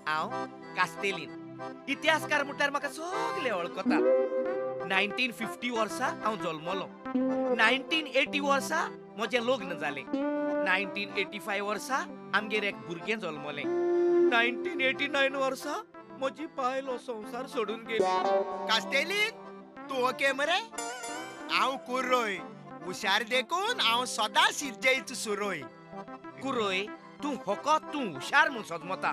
हांव कास्तेलीन इतिहासकार म्हटल्यार म्हाका सगळे वळखतात. 1950 वर्सा हांव जल्मलो. 1980 वर्सा म्हजें लग्न जालें. 1985 वर्सा आमगेर एक भुरगें जल्मलें. 1989 वर्सा म्हजी बायल संवसार सोडून गेली. कास्तेली तू ओके मरे हांव कुर्रोय हुशार देखून हांव सदां शिरजयेचो सुरोय. कुरोय तूं फकत तूं हुशार म्हूण समजता.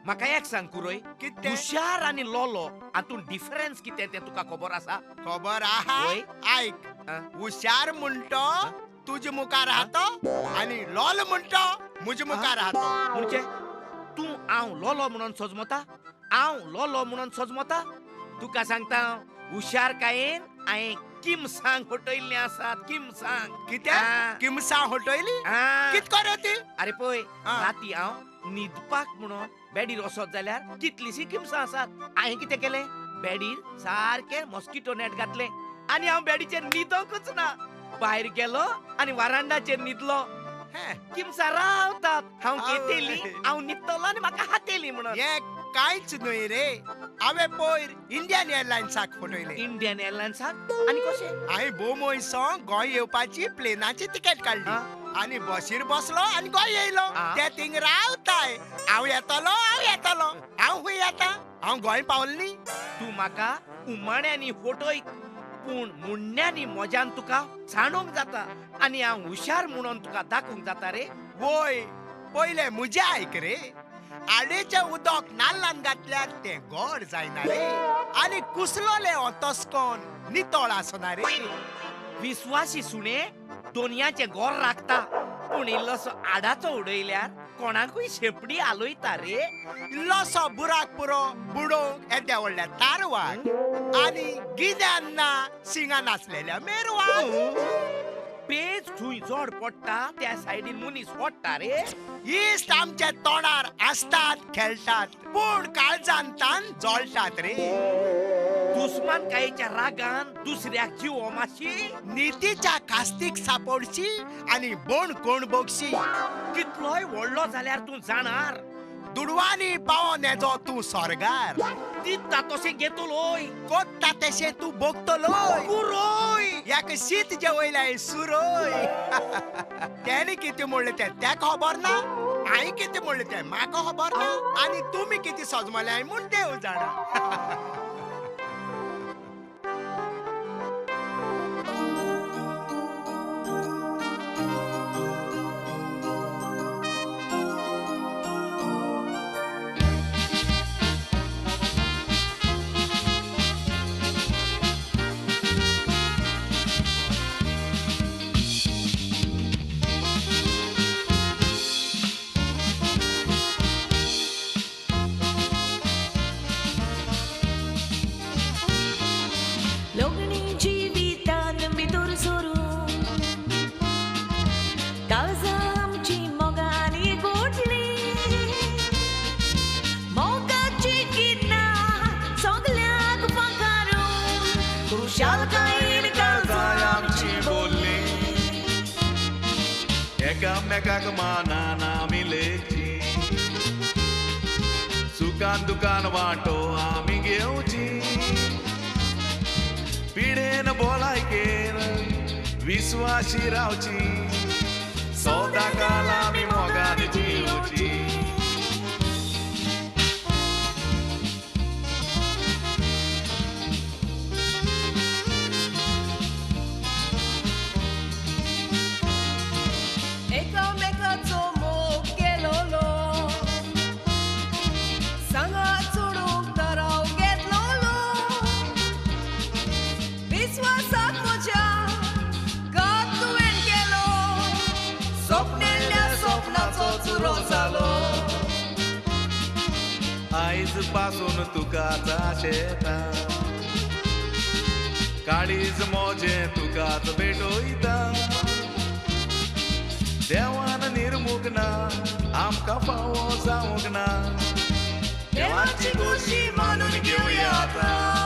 म्हाका एक सांग कुरोय, कितें? हुशार आनी लोलो हातूंत डिफरन्स कितें तें तुका खबर आसा? खबर आहा? वय. आयक आ? हुशार म्हणतो तुजे मुखार राहतो आणि लॉल म्हणतो मुजे मुखार राहतो. म्हणजे तूं हांव लोलो म्हणून सजमता, हांव लोलो म्हणून सजमता. तुका सांगता हुशार कायेन हांवें किमसांग फटयल्लीं आसात. किमसांग कित्याक किमसा होटयली आ. कित करो ती? अरे पळय, आ. राती हांव न्हिदपाक म्हणून बेडीर वचत जाल्यार कितलींशीं किमसां आसात. हांवें कितें केलें, बेडीर सारकें मॉस्किटो नेट घातलें आनी हांव बेडीचेर न्हिदोंकच ना. भायर गेलो आनी वारांडाचेर न्हिदलो. हें, किमसां रावतात. हांव आवय. घेतली, हांव न्हिदतलो आनी म्हाका हातेली म्हणून. हें कांयच न्हय रे. हांवें पयर इंडियन एअरलायन्साक फटयलें. इंडियन एअरलायन्साक आनी कशें? हांवें बोमोयसों गोंय येवपाची प्लेनाची तिकेट काडली आ? आनी बसीर बसलो आनी गोंय येयलो. आ? ते थिंग रावताय. हांव येतलो हांव खूंय येता. हांव गोंय पावल्ली. तूं म्हाका उमाण्यांनी फटयत, पूण मुण्यांनी मजान तुका सांडूंक जाता आनी हांव हुशार म्हणून तुका दाखोवंक जाता रे. वोय पयले म्हजें आयक रे. आडेचें उदक नाल्लान घातल्यार तें गोड जायना रे आनी कुसलोले ओतोस्कोन नितळ आसना रे. विस्वासी सुणे दोनयाचें गोर राखता, पूण इल्लोसो आडाचो उडयल्यार कोणाकूय शेपडी आलोयता रे. इल्लोसो बुराक पुरो बुडोवंक येद्या व्हडल्या तारवाक आनी गिन्यान ना सिंगां नासलेल्या मेरवाक. पेज थंय जड पडटा त्या सायडीन मनीस ओडटा रे. इश्ट आमच्या तोंडार आसतात खेळटात पूण काळजान तान जळटात रे. दुस्मानकायेच्या रागान दुसऱ्याक जीव माशी, नितीच्या कास्तीक सापडची आनी बोण कोण बोगशी. कितलोय व्हडलो जाल्यार तूं जाणार. दुडवानी पावोन येजो तूं सोरगार. दिता तशें घेतलोय. कोत्ता तेशें तूं बोगतलोय. कुरोय याक शीत जेवयलाय सुरोय. त्याने कितें म्हणलें तें तेका खबर ना, हांवें कितें म्हणलें तें म्हाका खबर ना आनी तुमी कितें सजमल्याय म्हूण देव जाणा. लोगणी जिवितान भितर सरून काळजां आमची मोगानी गोठली. मोगाची गितां सगल्यांक पकारून खुशालकायेन काळजां आमची बोलली. एकामेकाक मानान आमी लेखची, सुखान दुखान वांटो आमी घेवची. पिडेन भलायकेन विस्वाशी रावची, सदांकाल आमी मोगान जिवची. एकामेकाचो मोग केलोलो, सांगात सोडूंक तराव घेतलोलो. विस्वासाक म्हज्या घात तुवें केलो, स्वप्नेल्या स्वप्नाचो चुरो जालो. आयज पासून तुकाच आशेता, काळीज मोजें तुकाच भेटोयता. देवान निर्मुख ना आमकां फावो जावंक ना, देवाची खोशी मानून घेवया आतां.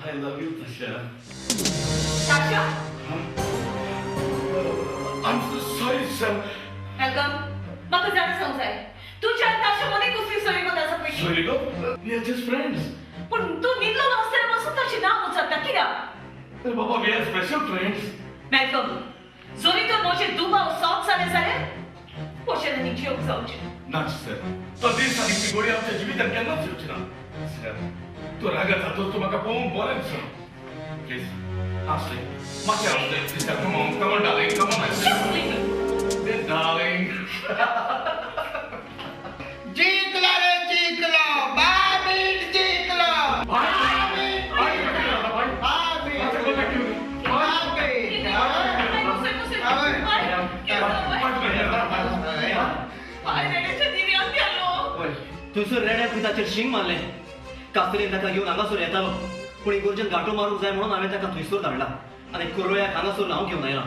I love you, Tasha. Tasha? I'm so sorry, sir. Malcolm, म्हाका जाण सांग जाय. तुज्या आनी ताशा मदीं कसली सरीगत आसा पयली? Sorry, no? We are just friends. पूण तूं न्हिदलो नासतना पासून ताचें नांव उचलता कित्याक? Hey, Baba, we are special friends. Malcolm, जरी तर म्हजें दुबाव सॉफ्ट जालें जाल्यार पोशेन आनी जेवंक जावचें. ना, सर. तो दीस आनी ती गोडी आमच्या जिवितांत केन्नाच येवची ना. सर, तूं रागात जातो तूं म्हाका पळोवंक बरें दिसना. Please, Ashley, मातशें Ashley, please, come on, darling, come on, Just Ashley. leave me. Darling. जिंकला रे जिंकला बाबीट जिंकला बाबीट थंयसर रेड्या पिताचेर शिंग मारलें कास्तरीन ताका घेवन हांगासर येतालो पूण इगोर्जेन गांठो मारूंक जाय म्हणून हांवें ताका थंयसर धाडला आनी कुर्रोयाक हांगासर हांव घेवन आयला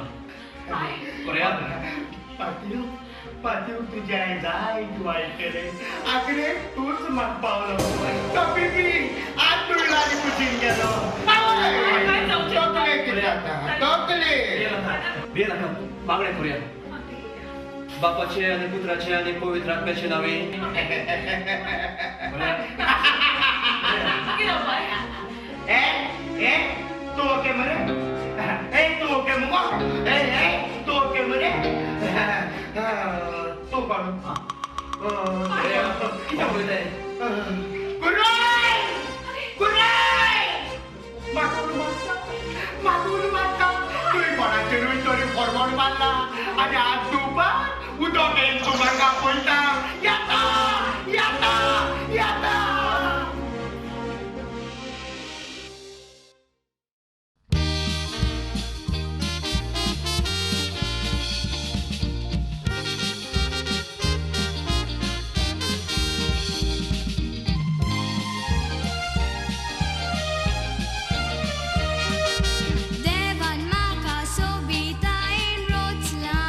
पाटील पाटील तुझ्या जाय तू आयकले आखरे तूच म्हाका पावलो तो बिबी आज तुळला आनी कुशीन गेलो तकले कितें जाता तकले बे नाका बांगडे करुया बापाचे आनी पुत्राचे आनी पवित्र आत्म्याचे नावे तू ओके मरे तू ओके मुगो तू ओके मरे तू कोण कुर्राय कुर्राय मातूर मारता तुवें कोणाचेरूय तरी फॉर्मोन मारला आनी आज तुपा उदक येवन तूं म्हाका पळयता येता येता येता देवान म्हाका सोबितायेन रोचला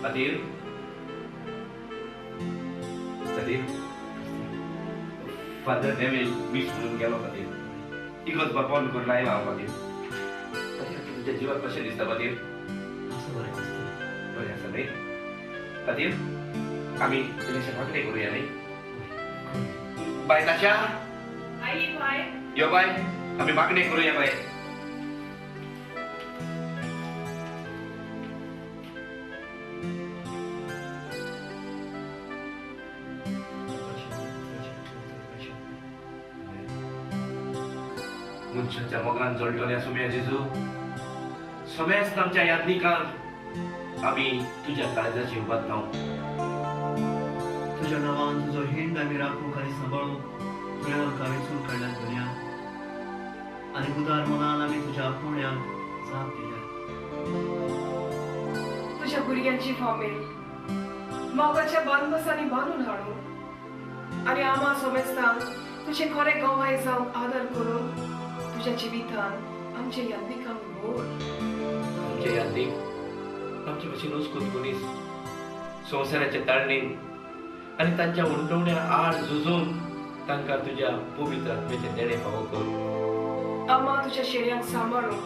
Adil. Adil. Father Devil miss म्हणून गेलो Adil. इगोच बापान करून लायला हांव Adil. Adil तुझ्या जीवाक कशें दिसता Adil? असं बरें दिसता. बरें आसा न्ही? Adil, आमी इल्लेशें वांकडे करुया न्ही? बाय ताशा, आई बाय यो बाय, आमी वांकडे करुया बाय. मनशाच्या मोगान जळटल्या सुम्या जेजू समेस्त आमच्या यादनिकांक आमी तुज्या काळजाची उबात नाव तुझ्या नावान तुझो हिंड आमी राखूंक आनी सांबाळूंक तुवें आमकां वेंचून काडल्यात दुनिया आनी उदार मनान आमी तुज्या आपुण्याक जाप दिल्या. तुझ्या भुरग्यांची फामील मोगाच्या बांदबसांनी बांदून हाडून आनी आम्हा समेस्तांक तुझे खरे गवाय जावंक आदर करून तुझ्या जिवितान आमच्या यादनिकांक व्हर. आमच्या यादनीक आमचे भशेनूच कुतकुनीस संवसाराच्या ताळणेन आनी तांच्या उंटवण्या आड झुजून तांकां तुज्या पवित्र आत्म्याचे देणे फावो कर. आम्हा तुझ्या शेड्यांक सांबाळून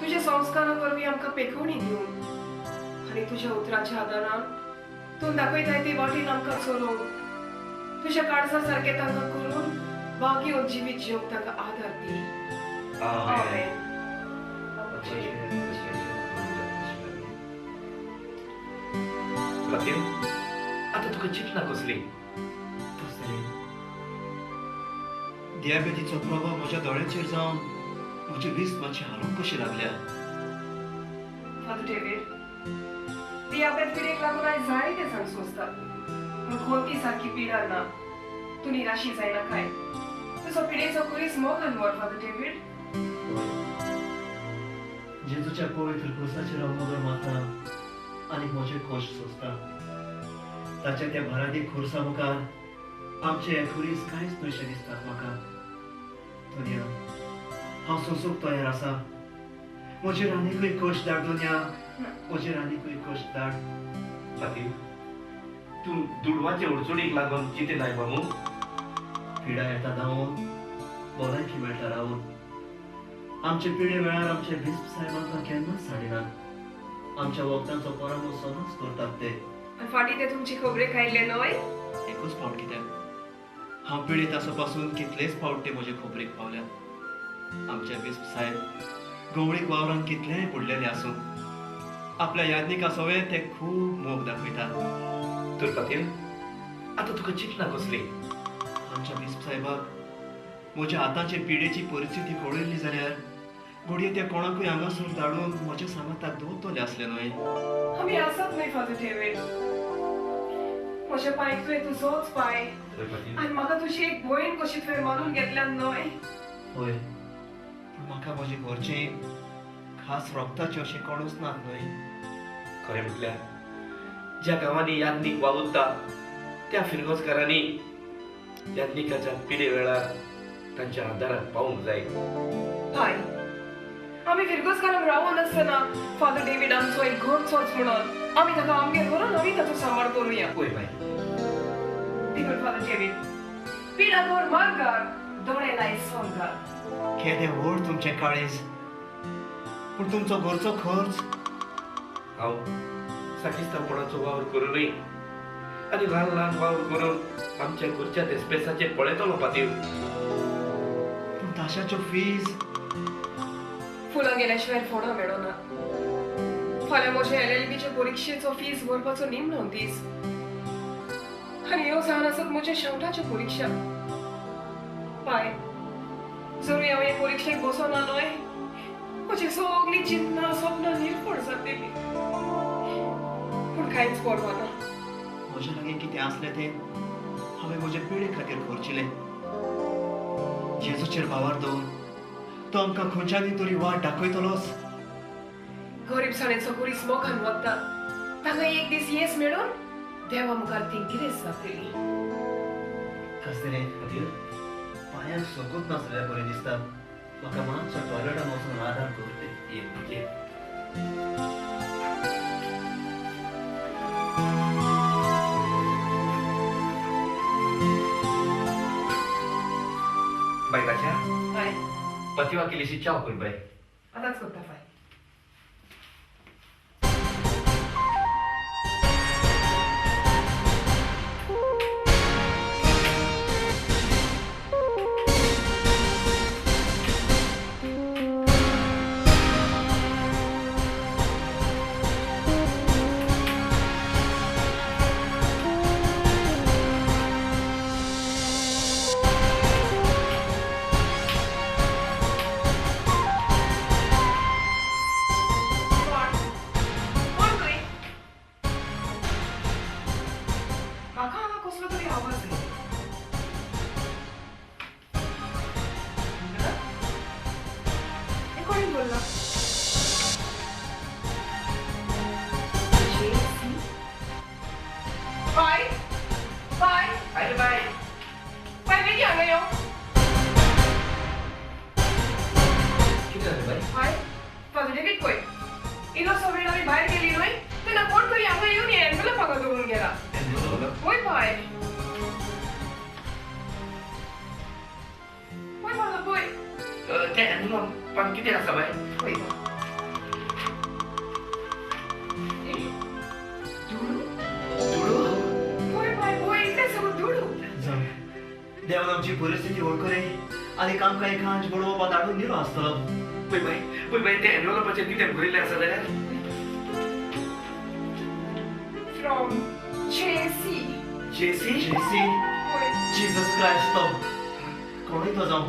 तुझ्या संस्कारा वरवीं आमकां पेखवणी दिवन आनी तुझ्या उतराच्या आदारान तूं दाखयताय ती वाटेन आमकां चलोवंक तुझ्या काळजा सारकें तांकां करून बाकी जिवीत जिवंक तांकां आदार दी. आमेन. Lakin, आता तुका चिंतना कसली? दियाबेतीचो प्रभाव म्हज्या दोळ्यांचेर जावन म्हजी वीस मातशी हालूंक कशी लागल्या. फादर डेव्हिड दियाबेत पिडेक लागून आयज जायते जाण सोंसतात पूण खोती सारकी पिडा ना. तूं निराशी जायना काय तुजो पिडेचो कुरीस मोगान व्हर फादर डेव्हिड. जेजूच्या पवित्र क्रुसाचेर हांव मोदर मारता आनी म्हजे कश्ट सोंसता. ताच्या त्या भरादी खुर्सा मुखार आमचे हे खुरीस कांयच न्हयशें दिसतात म्हाका. दुनिया हांव सोंसूंक तयार आसा. म्हजेर आनीकूय कश्ट धाड दुनिया, म्हजेर आनीकूय कश्ट धाड. Lakin, तू दुडवाचे उडचुडीक लागून चिंतेनाय बामू? पिडा येता धांवून भलायकी मेळटा रावून आमचे पिडे वेळार आमचे बिस्प साहेब आमकां केन्नाच साडिनात. आमच्या वखदांचो परामर्श सदांच करतात ते. आनी फाटीं ते तुमची खबरेक आयिल्ले न्हय? एकूच फावट कित्याक हांव पिडीत आसा पासून कितलेच फावट ते म्हजे खबरेक पावल्यात. आमचे बिस्प साहेब गवळीक वावरांत कितलेय बुडलेले आसूं आपल्या यादनिका सवें ते खूब मोग दाखयतात. तर Lakin, आता तुका चिंतना कसली? आमच्या बिस्प साहेबाक म्हज्या आतांचे पिडेची परिस्थिती कळयल्ली जाल्यार घडये त्या कोणाकूय हांगासर धाडून म्हज्या सांगाताक दवरतले असले न्हय. आमी आसात न्हय फादर डेव्हिड. म्हज्या पांयक तुवें तुजोच पांय तर Lakin, आनी म्हाका तुजी एक भयण कशी तुवें मानून घेतल्यान न्हय. होय पूण म्हाका म्हजे घरचे खास रोगताचे अशें कोणूच नात न्हय. खरें म्हटल्यार ज्या गांवांनी यादनीक वावुरता त्या फिरगोजकारांनी यादनिकाच्या पिडे वेळार तांच्या आदाराक पावूंक जाय. हय आमी फिरगोजकाराक रावूं नासतना फादर डेव्हिड आमचो एक घरचोच म्हणून आमी ताका आमगेर व्हरून आमी ताचो सांबाळ करुया. पळय बाय, देखून फादर डेव्हिड पिडागोर मार्गार दोळे लाय सोंगार. केदें व्हड तुमचें काळीज पूण तुमचो घरचो खर्च हांव साकिस्तानपणाचो वावर करूनय आनी ल्हान ल्हान वावर करून आमच्या घरच्या देस्पेसाचेर पळयतलो पातीव. पूण ताशाच्यो फीज फुलां गेल्याशिवाय फोडो मेळना. फाल्यां म्हज्या LLBचे परिक्षेचो फीज भरपाचो निमणो दीस आनी ह्यो जावन आसात म्हज्या शेवटाच्यो परिक्षा. पाय जरूय हांव हे परिक्षेक बसोना न्हय म्हजी सगळी चिंतना सपनां निर्फळ जातली पूण कांयच परवाना. म्हजे लागीं कितें आसलें तें हांवें म्हजे पिळे खातीर खर्चिलें. जेजूचेर भावार दवर तो आमकां खंयच्यानी तरी वाट दाखयतलोच. गरीबसाणेचो कुरीस मोगान वता ताका एक दीस येस मेळून देवा मुखार ती गिरेस जातली. कसले पांयांक सकूत नासलेल्या बरें दिसता. म्हाका मातसो टॉयलेटान वचून आदार करते. ये ये बाई बाच्या बाय पतिवा केलीशी चाव कोण बाई आताच करता बाय म्हाका हांगा कसलो तरी आवाज येता. हे कोणी बोलला? JC? बाय बाय अरे बाई बाय बेगी हांगा यो. किती झालं बाई बाय माझं तिकीट खंय? इलो सगळी आमी भायर गेली न्हय तेन्ना कोण तरी हांगा येवन हे एनवेलप म्हाका दवरून गेला. वय बाय वय माझा पळय. ते एनवलप पण किती आसा बाई वय धुडू वय बाय वय इतलें सगळं धुडू. जाऊ देवान आमची परिस्थिती वळखली आणि आमकां एक हांच बडोवपा धाडून दिलो आसतलो. पळय बाई ते एनवलपाचेर कितें बरयलें आसा जाल्यार फ्रॉम JC. जेसी जेसी वय जीसस क्रायस्ट तो कोणूय तो जावं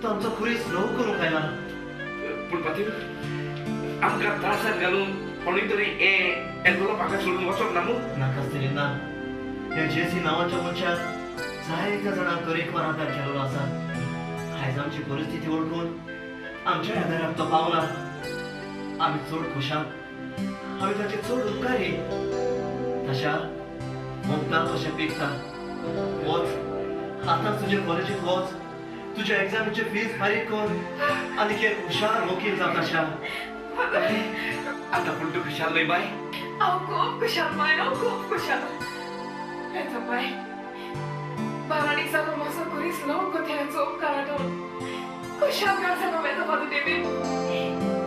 तो आमचो खुरीस लोक करूंक आयला. पूण पाटील आमकां त्रासात घालून कोणीय तरी हे एनवलप हाका सोडून वचप ना मू नाकाच तरी ना ह्या जेसी नांवाच्या मनशाक जायत्या जाणांक तरेकवार आदार केल्लो आसा. आयज आमची परिस्थिती वळखून आमच्या आदाराक तो पावला. आमी चड खुशाल आमी ताचे चड उपकारी. तशा मुक्ता तशें पिकता वच आतां तुजे कॉलेजीत वच तुज्या एग्जामीचे फीज फारीक कर आनी एक हुशार वकील जाता तशा. आता पूण तूं खुशाल न्हय बाय हांव खूब खुशाल बाय हांव खूब खुशाल. येता बाय बाराणीक जालो मातसो खुरीस लोक कोथ्याचो उपकार आठोवन खुशाल गार्जानो वेता फादर डेविड.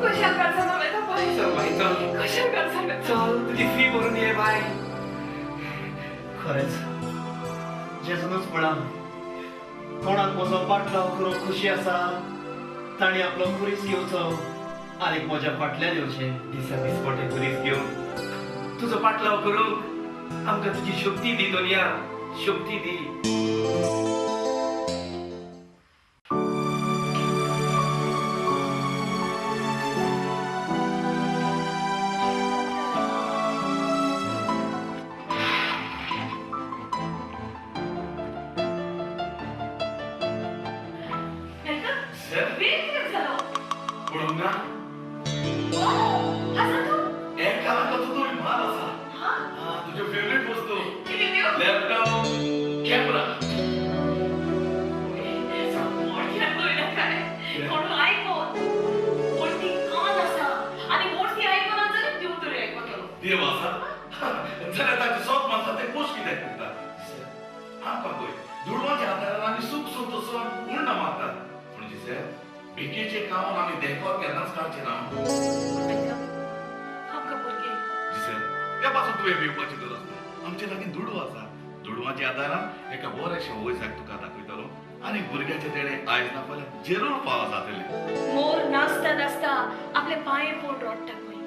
खुशाल गार्जानो वेता बाय. चल बाई चल खुशाल गार्जानो चल तुजी फी भरून ये बाय खरेंच जेजूनच म्हणा कोणाक म्हजो पाटलाव करूंक खुशी आसा ताणी आपलो खुरीस घेवचो आनी म्हज्या फाटल्यान येवचें. दिसा दिसपटे खुरीस घेवन तुजो पाटलाव करूंक आमकां तुजी शक्ती दी दोनया शक्ती दी. वेगळं झालं. पळून ना हसा तू? एक कामाचा तो माल असा हा? तुझे फेवरेट वस्तू किती देऊ? लॅपटॉप कॅमेरा मोठ्या डोळ्यात काय? म्हणून आयकोन. मोठी कान असा. आणि मोठी आयकोनात जरी देऊ तरी आयकोन. देव असा जाल्यार ताचे सोप मानता ते पोस्ट कित्याक करता आमकां पळय दुडवाच्या आदारान आमी सूख सोदतो सण उण्ण मारतात पूण जिसे बेकेचे कामां आमी देखो केन्नाच काडचे ना आमकां भुरगे. जिसे त्या पासून तुवें भिवपाची गरज ना आमचे लागीं दुडू आसा दुडवाच्या आदारान एका बरेशे वयसाक तुका दाखयतलो आनी भुरग्याचे तेणे आयज ना फाल्यां जरूर पाव जातले. मोर नाचता नाचता आपले पांये पोट रोडटा पळय.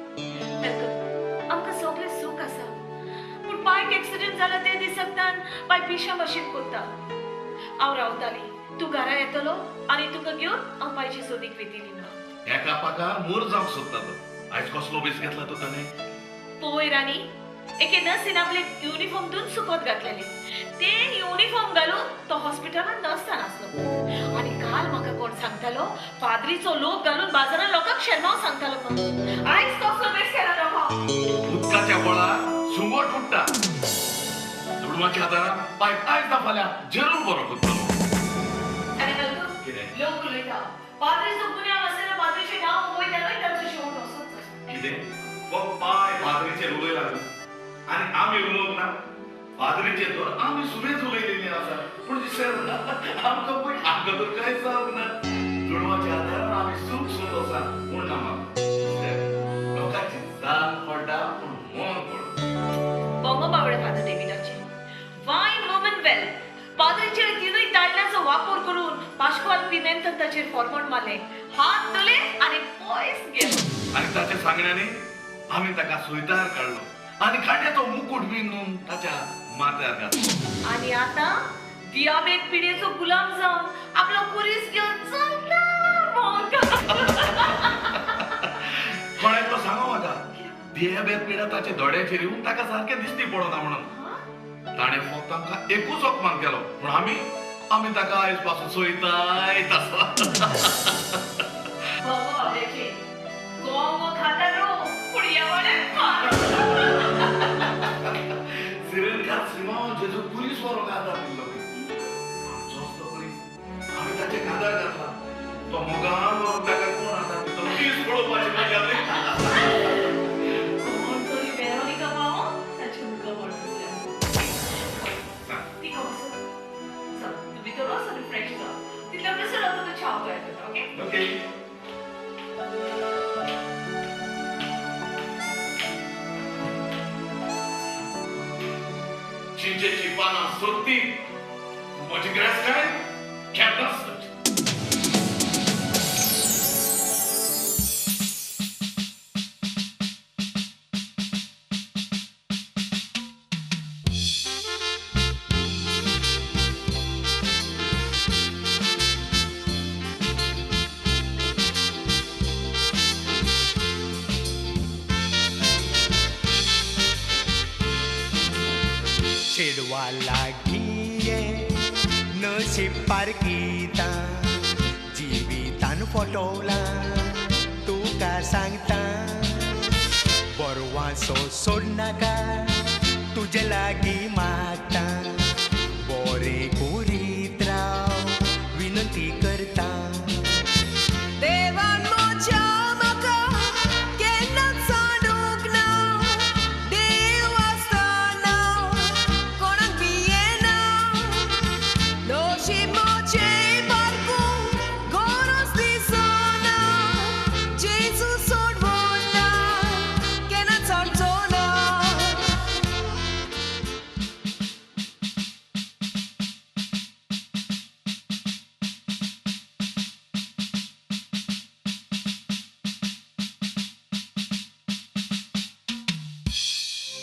आमकां सगळें सूख आसा पूण पांयक एक्सिडेंट जाला ते दिसतान पांय पिशा भाशेन कोत्ता. हांव रावताली तूं घरा येतलो आनी तुका घेवन हांव पांयची सोदीक वेतिली ना. एका पाका मूर जावंक सोदता तो आयज कसलो बेस घेतला तो ताणे पोय राणी एके नर्सीन आपले युनिफॉर्म धुवन सुकत घातलेले. ते युनिफॉर्म घालून तो हॉस्पिटलात नर्सान आसलो. आनी काल म्हाका कोण सांगतालो पाद्रीचो लोक घालून बाजारात लोकांक शेणमाव सांगतालो म्हणून. आयज कसलो बेस केला नको. उदकाच्या बळार सुंगोट फुट्टा दुडवाच्या आदारान पाय आयज ना फाल्यां जरूर बरो करतलो. आनी हलकू कितें? लोक उलयता पाद्रीचो गुन्यांव आसलेलो पाद्रीचें नांव वयतालोय ताचो शेवट असोच. कितें वो पाय भाकरीचेर उलयला आणि आम्ही उलोवंक ना पाद्रीचे तर आम्ही सुबेज उलयलेली आसा पूण सर आमकां पळय आमकां तर कांयच जावंक ना जोडवाच्या आदारान आमी सूख सोद आसा पूण ना म्हाका लोकांची जात पडटा पूण मन पडटा बोंगो बावडे फादर डेविडाचे वाईन वुमन वेल पाद्रीचे तिनूय दादल्याचो वापर करून पाश्कवाल पिमेंतन ताचेर फॉर्मट मारले हात धुले आणि पयस गेलो आणि ताच्या सांगण्याने आम्ही ताका सोयतार काढलो आणि खांड्याचो मुकुट विणून ताच्या माथ्यार घातलो आणि आता दियाबेत पिढेचो गुलाम जाऊन आपला कुरीस घेऊन चलता कोणें तो सांगो म्हाका दियाबेत पिढा ताच्या दोड्याचेर येवन ताका सारकें दिसती पडना म्हणून ताणें फक्त आमकां एकूच अपमान केलो पूण आमी ताका आयज पासून सोयतायत आसा बोंगो बावड्याचे गोंगो खाता रो पुडिया वाले सिरेंकार श्रीमान जेजू पुलीस वरो कादा पिल्लो आमचो असलो पुलीस आमी ताचे कादार घातला तो मोगान व्हरून ताका कोण आतां तो पुलीस पळोवपाची मजा कोण तरी वेरोनिका पावो ताचे मुलगा म्हणून ती कसं चल तू भितर वच आणि फ्रेश जा तितल्या कसं राहतो तो छाव तयार करता ओके ओके चिंचेची पानां सोदती म्हजी ग्रेस काय कॅप्टन चेडवा लागिये नशीब पारखीता जिवितान फटोवला तुका सांगता बरवासो सोड नाका तुजे लागीं मागता बरें करीत राव विनंती करता देवान म्हज्या म्हाका केन्नाच सोडूंक ना देव आसतना कोणाक भियेना नशीब म्हजें पारकूंक गरज दिसना जेजू सोडवूं ना केन्नाच सोडचो ना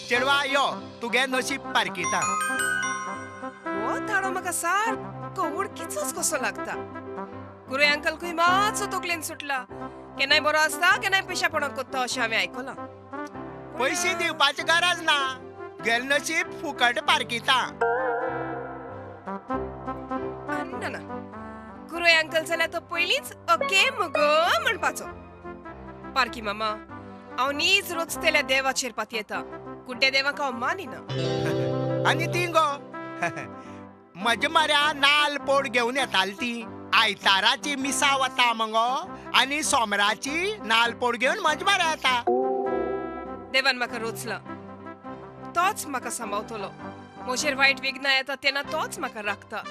चेडवा यो तुगे नशीब पारखीता हो ताळो म्हाका सारको वळखीचोच कसो लागता गुरे अंकलकूय मातसो तकलेन सुटला केन्नाय बरो आसता केन्नाय पेशापणाक कोत्ता अशें हांवें आयकलां पयशे दिवपाची गरज ना गेल नशीब फुकट पारखीता ना गुरे अंकल जाल्यार तो पयलींच ओके मुगो म्हणपाचो पारकी मामा हांव नीज रोज तेल्या देवाचेर पातयेता कुड्डे देवाक हांव मानिना आनी ती गो म्हज्या म्हऱ्या नाल पोड घेवन येताली ती आयताराची मिसा वता मगो आनी सोमराची नाल पोड घेवन म्हज्या म्हऱ्या येता देवान म्हाका रोचला तोच म्हाका सांबाळटलो म्हजेर वायट विघ्नां येता तेन्ना तोच म्हाका राखता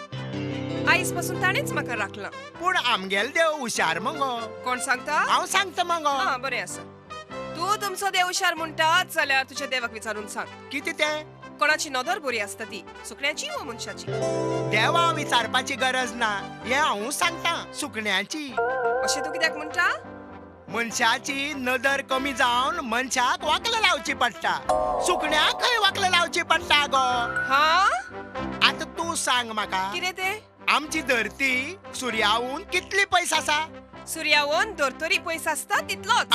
आयज पासून ताणेंच म्हाका राखलां पूण आमगेल देव हुशार मगो कोण सांगता हांव सांगता मगो हा बरें आसा तूं तुमचो देव हुशार म्हणटात जाल्यार तुज्या देवाक विचारून सांग कितें तें कोणाची नदर बरी आसता ती सुकण्याची वा मनशाची देवा विचारपाची गरज ना हें हांव सांगता सुकण्याची अशें तूं कित्याक म्हणटा मनशाची नदर कमी जावन मनशाक वाकलं लावची पडटा सुकण्याक खंय वाकलं लावची पडटा गो हा आतां तूं सांग म्हाका कितें तें आमची धरती सुर्याहून कितली पयस आसा सुर्यावोन दोरतोरी पयस आसता तितलोच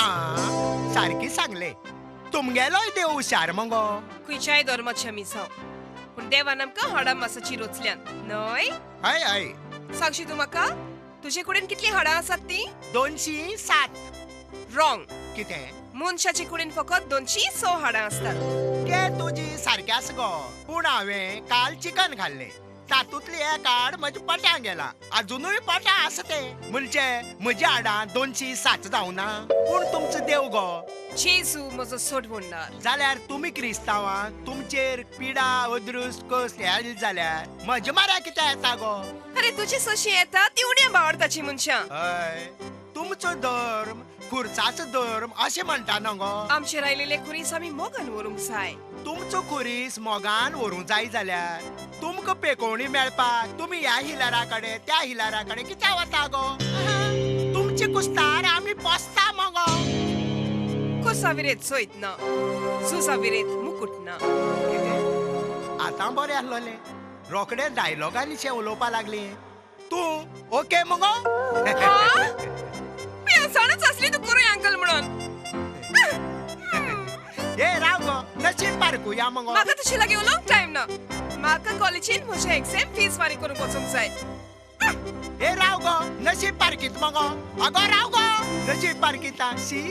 सारकी सांगले तुमगेलोय देव हुशार मगो खंयच्याय धर्माची आमी जावं पूण देवान आमकां हाडां मासाची रोचल्यान न्हय हय हय सांगशी तूं म्हाका तुजे कडेन कितलीं हाडां आसात तीं 207 रॉंग कितें मनशाचे कडेन फकत 206 हाडां असतात ते तुजी सारकें आसा गो पूण हांवें काल चिकन खाल्लें तातूंतली एक आड म्हज्या पोटांत गेला अजुनूय पोटां आसा ते म्हणजे म्हज्या आडांत 207 जावना पूण तुमचो देव गो जेजू म्हजो सोडवणार जाल्यार तुमी क्रिस्तांवां तुमचेर पिडा अदृश्ट कस आयली जाल्यार म्हज्या म्हऱ्या कितें येता गो अरे तुजी सशी येता ती उण्या बावडताची मनशां हय तुमचो धर्म खुर्साचो धर्म अशें म्हणटा न्हू गो आमचे राहिलेले खुरीस आमी मोगान व्हरूंक जाय तुमचो खुरीस मोगान व्हरूंक जाय जाल्यार तुमकां पेकोवणी मेळपाक तुमी ह्या हिलरा कडेन त्या हिलरा कडेन कित्याक वता गो तुमचे कुस्तार आमी पोसता मगो कोसाविरेत सोयत ना सुसाविरेत मुकुट ना आतां बरें आसलोलें रोखडे डायलॉगांनीशें उलोवपा लागली तूं ओके मगो मी असानच असली तू करूय अंकल म्हणून ए राव गो नशीब पारकुया मगो म्हाका तुजे लागीं उलोवंक टायम ना म्हाका कॉलेजीन म्हजे एग्जाम फीस फारीक करून वचूंक जाय ए राव गो नशीब पारकीत मगो अगो राव गो नशीब पारकिता शी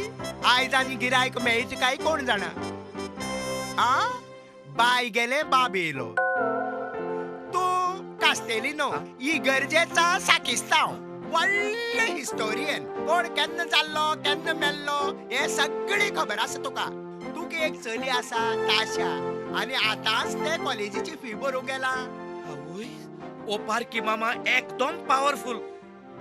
आयज आनी गिरायक मेळचे काय कोण जाणा आ बाय गेले बाब येयलो तूं कास्तेलिनो इगर्जेचा साकिस्तांव व्हडले हिस्टोरियन कोण केन्ना जाल्लो केन्ना मेल्लो हे सगळी खबर आसा तुका तुका एक चली आसा ताशा आनी आतांच ते कॉलेजीची फी भरूंक गेला आवय, ओ पारकी मामा एकदम पावरफुल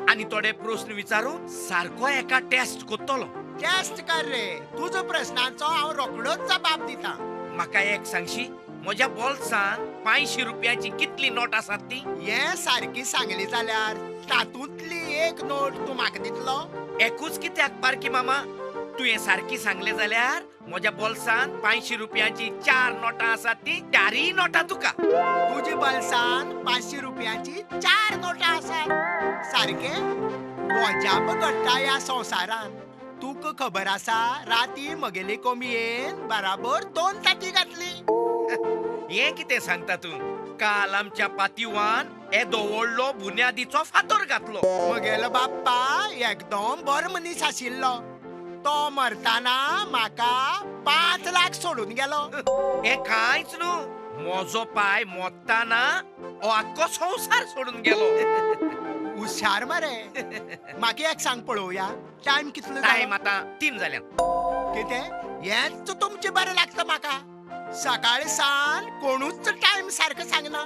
आणि थोडे प्रश्न विचारून सारको एका टेस्ट कोत्तलो टेस्ट कर रे तुजो प्रश्नांचो हांव रोखडोच जबाब दिता म्हाका एक सांगशी म्हज्या बॉल्सान 500 रुपयाची कितली नोट आसात ती हे सारकी सांगली जाल्यार तातूंतली एक नोट तूं म्हाका दितलो एकूच कित्याक पारकी मामा तुवें सारकी सांगले जाल्यार म्हज्या बॉल्सान 500 रुपयाची 4 नोटां आसात ती 4 नोटां तुका तुज्या बल्सान 500 रुपयाची 4 नोटां आसात सारके वजाप घडटा ह्या संवसारान तुका खबर आसा राती म्हगेली कोमयेन बराबर 2 ताटी घातली हे कितें सांगता तूं काल आमच्या पातिवान येदो व्हडलो बुन्यादीचो फातर घातलो म्हगेलो बाप्पा एकदम बरो मनीस आशिल्लो तो मरताना म्हाका 5 लाख सोडून गेलो हे कांयच न्हू म्हजो पाय मोडटाना हो आख्खो संवसार सोडून गेलो हुशार मरे म्हाका एक सांग पळोवया टायम कितलो टायम जालो आतां 3 जाल्यां कितें हेच तुमचें बरें लागता म्हाका सकाळी सान कोणूच टायम सारको सांगना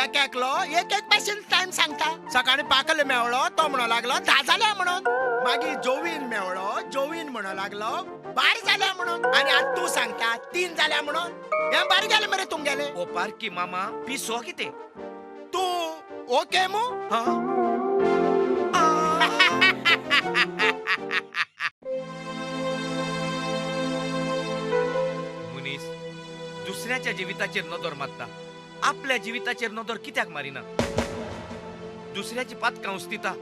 एक एकलो एक भाशेन टायम सांगता सकाळी पाकले मेवळो तो म्हणो लागलो 10 जाल्या म्हणून मागीर जोवीन मेवळो जोवीन म्हणो लागलो 12 जाल्या म्हणून आनी आतां तूं सांगता 3 जाल्या म्हणून हे बरें गेलें मरे तुमगेलें ओ पारकी मामा पिसो कितें तूं ओके मू हा मुनीस दुसऱ्याच्या जिविताचेर नदर मारता आपल्या जिविताचेर नदर कित्याक मारिना दुसऱ्याची पातकां उस्तिता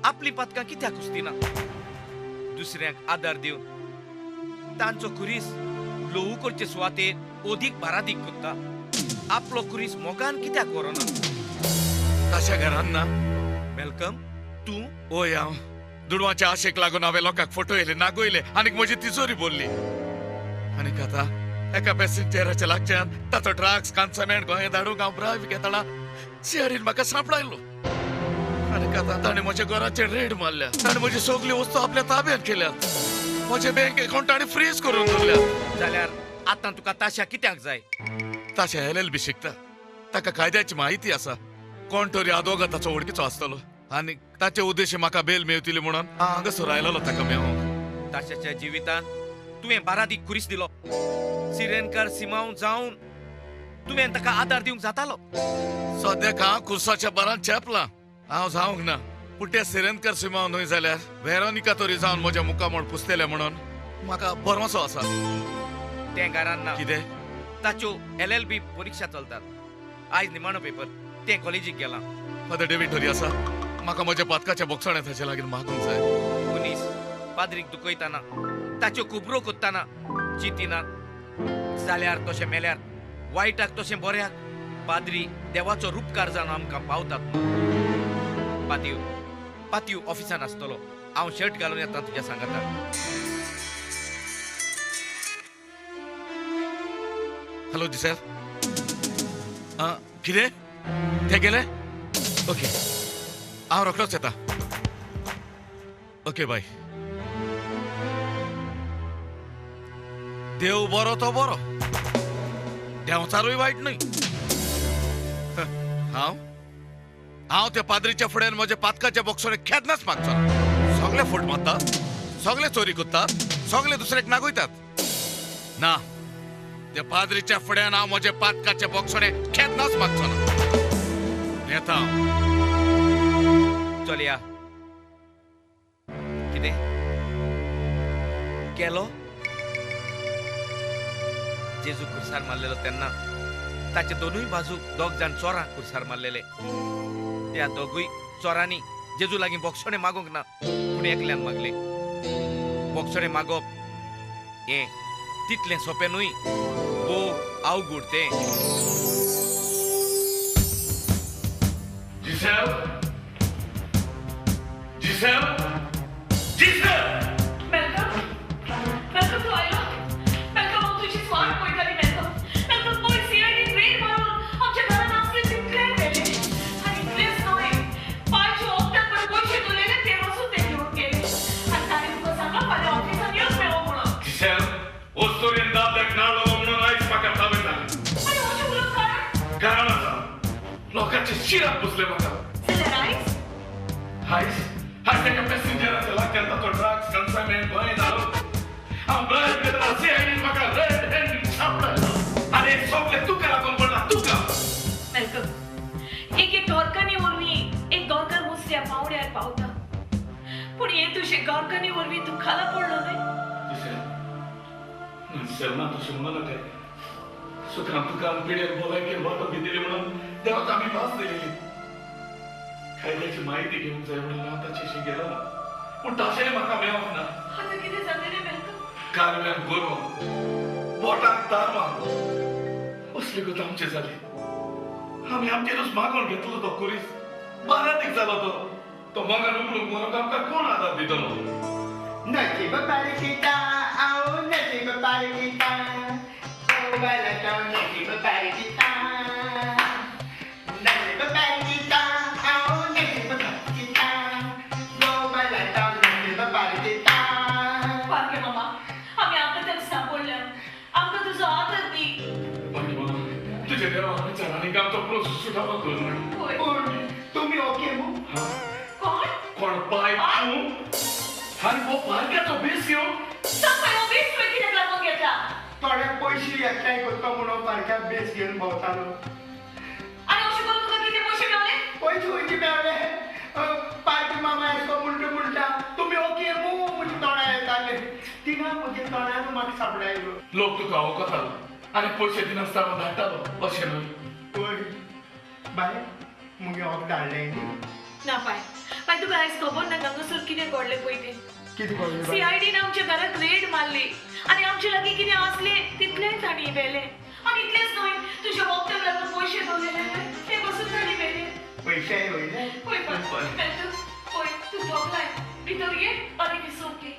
आपली पातकां कित्याक उस्तिना दुसऱ्यांक आदार दिवन तांचो खुरीस लोहू करचे सुवातेर ओदीक भारादीक कोत्ता आपलो खुरीस मोगान कित्याक व्हरोना तशा घरान ना वेलकम तू ओय हांव दुडवाच्या आशेक लागून हांवें लोकांक फोटो येले नागोयले आनीक म्हजी तिजोरी बोरली आनीक आतां एका पॅसेंजराच्या लागच्यान ताचो ड्रग्स कन्समेंट गोंय धाडूंक हांव ब्राव घेताना सीआरीन म्हाका सांपडायलो आनीक आतां ताणें म्हज्या घराचेर रेड मारल्या ताणें म्हजी सगळी वस्तू आपल्या ताब्यांत केल्यात म्हजे बँक अकाउंट ताणें फ्रीज करून दवरल्यात जाल्यार आतां तुका ताशा कित्याक जाय ताशें LLB शिकता ताका कायद्याची म्हायती आसा कोण तरी आदवोगाताचो वळखीचो आसतलो आनीक ताचे उद्देश म्हाका बेल मेवतली म्हणून हांव हांगासर आयलोलो ताका मेळोंक ताशाच्या जिवितांत तुवें बारादीक कुरीस दिलो सिरेनकार सिमांव जावन तुवें ताका आदार दिवंक जातालो सद्याक हांव कुर्साच्या बरान चेपलां हांव जावंक ना पूण ते सिरेनकर सिमांव न्हय जाल्यार वेरोनिका तरी जावन म्हज्या मुखामोड पुसतले म्हणून म्हाका भरवंसो आसा तें घरान ना कितें ताच्यो LLB परीक्षा चलतात आयज निमाणो पेपर तें कॉलेजीक गेलां फादर डेविड तरी आसा म्हाका म्हज्या पातकाच्या बोक्साणें ताचे लागीं मागूंक जाय मनीस पाद्रीक दुखयताना ताच्यो कुबरो कोत्ताना चिंतिनात जाल्यार तशें मेल्यार वायटाक तशें बऱ्याक पाद्री देवाचो रूपकार जावन आमकां पावतात पातीव पातीव ऑफिसान आसतलो हांव शर्ट घालून येता तुज्या सांगाताक हॅलो दिसॅल कितें ते गेले ओके हांव रोखडोच येता ओके बाय देव बरो तो बरो देंवचारूय वायट न्हय हांव त्या पाद्रीच्या फुड्यान म्हजे पातकाच्या बॉक्सोने खेदनाच मागचो ना सगळे फूट मारतात सगळे चोरी करतात सगळे दुसऱ्याक नागयतात ना त्या पाद्रीच्या फुड्यान हांव म्हजे पातकाच्या बॉक्सोने खेदनाच मागचो ना येता चलया कितें गेलो जेजू खुर्सार मारलेलो तेन्ना ताचे दोनूय बाजूक दोग जाण चोरांक खुर्सार मारलेले त्या दोगूय चोरांनी जेजू लागीं बोक्षोडे मागोंक ना पूण एकल्यान मागले बोक्षोडे मागप हे तितलें सोंपें न्हय खूब अवघड तें Giselle? Giselle? Giselle! Welcome welcome to आयला वेलकम हांव तुजी स्वाट पळयताली वेलकम वेलकम पळय सीआयडी रेड मारून आमच्या घरान आसले तितले गेले आनी इतलेंच न्हय पांच वखदां पण पयशे दवरलेले ते वचून ते घेवन गेले आनी ताणें तुका सांगला फाल्यां ऑफिसान येवंक मेळो म्हणून Giselle, वस्तुरीन दादल्याक नाळो म्हणून आयज म्हाका ताबे जालें आनी अशें उलोवप कारण आसा लोकांचे शिराक बसले म्हाका जाल्यार आयज हायस ताका पॅसेंजराचे लागतात तो ड्रग्स कन्सायनमेंट गोंय जालो हांव ब्लड घेतला सीआयडीन म्हाका रेड हँड सापडलो आनी सगळे तुका लागून पडला तुका वेलकम एक गोरकांनी वरवीं एक गोरकार मुसल्या पावड्यार पावता पूण हे तुजे गोरकांनी वरवीं तूं खाला पडलो न्हय सेलना तशें म्हणू नका सुखान तुका पिड्यार भलायकेर वाटो दिली म्हणून देवाक आमी भास दिलेली कायद्याची माहिती घेवंक जाय म्हणून हांव ताचेशी गेलो ना पूण तशेंय म्हाका मेळोंक ना आतां कितें जालें रे वेलकम कारव्यान गोरवां बोटाक तारवां असली गत आमचे जाली आमी आमचेरूच मागोन घेतलो तो कुरीस बारातीक जालो तो मोगान उगडूंक म्हणून आमकां कोण आदार दितलो नसीब पारखीता आओ नसीब पारखीता गोवाला जाओ नसीब पारखीता नसीब पारखीता आओ नसीब पारखीता गोवाला जाओ नसीब पारखीता पारके मामा आमी आतां तें सांपडल्या आमकां तुजो आदर दी तुझ्या देवाक विचार आनी आमचो प्रोसेस सुटावो करून होय पूण तुम्ही ओके मू कोण कोण पाय तूं आनी हो पारक्याचो बेस घेवन सांग पळय हो बेस तुवें कित्याक लागून घेतला थोडे पयशे एकठांय करता म्हणून पारक्यात बेस घेवन भोंवतालो आनी अशें करून तुका कितें पयशे मेळ्ळे पयशे खंयचे मेळ्ळे पार्टी मामा एसो म्हणटा तुमी ओके मू म्हणजे तोंडा येताले तिंगा म्हजे तोंडान म्हाका सापडायलो लोक तुका वळखतालो आनी पयशे दिनासतना धाडटालो अशें न्हय ओय बाय मुगे ऑफ धाडले ना पाय पाय तुका आयज खबर ना हांगासर कितें घडलें पळय तें कितें कळ्ळें सीआयडीन आमच्या घराक रेड मारली आनी आमचे लागीं कितें आसले तितलेंच ताणी व्हेले आनी इतलेंच न्हय तुज्या वखदाक लागून पयशे दवरलेले ते बसून ताणी व्हेले पैसे वयले पळय पळय तूं भोगलाय भितर ये आनी विसोप घे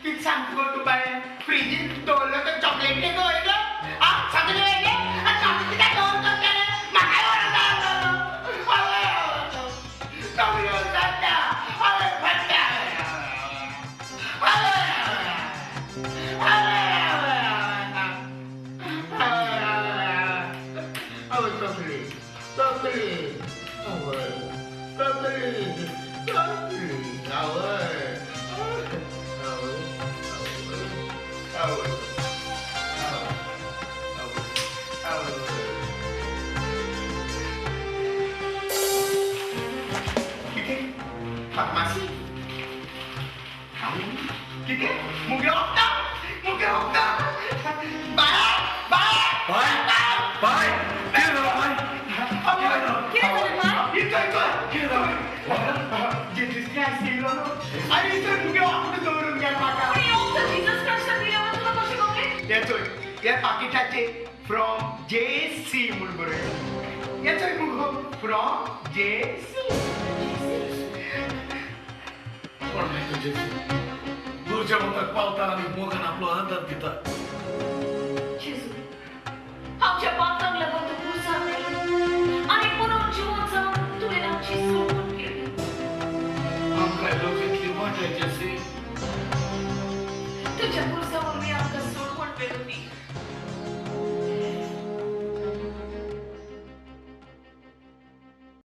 कितें सांगता गो तूं बाय फ्रिजीन दवरलो तो चॉकलेट केक वयलो आ सगळे वयले आनी म्हाका कित्याक दवरता तेणे म्हाका वरता सगळे वरता आवय फट्टा आवय चॉकलेट चॉकलेट आवय चॉकलेट चॉकलेट आवय Farmasi? Kamu? Kike? Muge opta? Muge opta? Bye! Bye! Bye! Bye! Get it away! कितें जालें पाय Get it away! जे दिसले आसलो आनी तर मुगे ऑप्ट दवरून घ्या म्हाका पूण हे वखदां जिजस क्रायस्टान दिल्यावर तुका कशें कळ्ळें हे चोय हे पाकिटाचेर फ्रॉम JC म्हूण बरयला हे चोय मुगो फ्रॉम JC कोण नाही तुझे दूरच्या मताक पावता आनी मोगान आपलो आदर दिता जेजू आमच्या पापांक लागून तूं खुर्सार मेलो आनी जेसी तुझ्या पुरसा मम्मी आमकां सोडवण वेलो दी